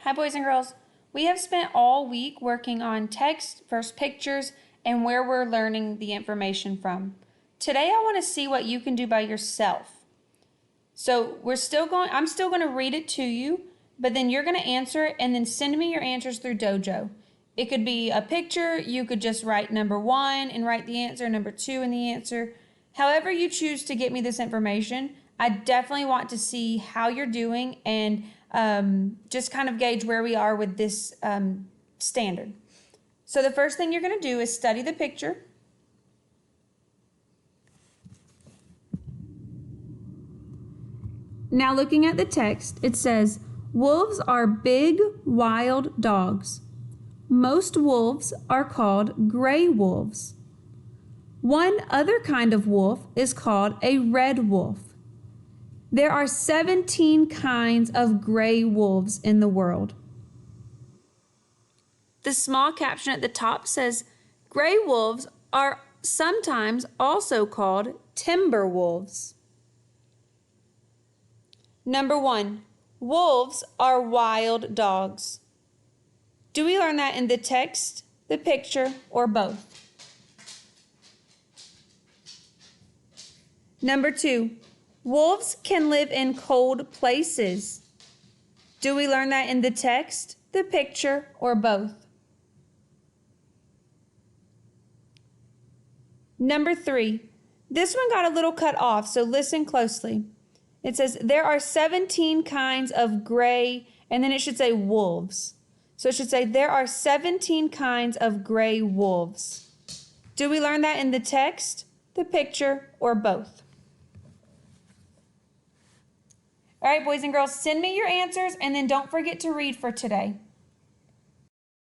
Hi, boys and girls. We have spent all week working on text versus pictures and where we're learning the information from. Today, I want to see what you can do by yourself. So I'm still going to read it to you, but then you're going to answer it and then send me your answers through Dojo. It could be a picture. You could just write number 1 and write the answer, number 2 and the answer. However you choose to get me this information, I definitely want to see how you're doing and just kind of gauge where we are with this standard. So the first thing you're going to do is study the picture. Now looking at the text, it says, wolves are big, wild dogs. Most wolves are called gray wolves. One other kind of wolf is called a red wolf. There are 17 kinds of gray wolves in the world. The small caption at the top says, gray wolves are sometimes also called timber wolves. Number 1, wolves are wild dogs. Do we learn that in the text, the picture, or both? Number 2, wolves can live in cold places. Do we learn that in the text, the picture, or both? Number 3, this one got a little cut off, so listen closely. It says there are 17 kinds of gray, and then it should say wolves. So it should say there are 17 kinds of gray wolves. Do we learn that in the text, the picture, or both? All right, boys and girls, send me your answers, and then don't forget to read for today.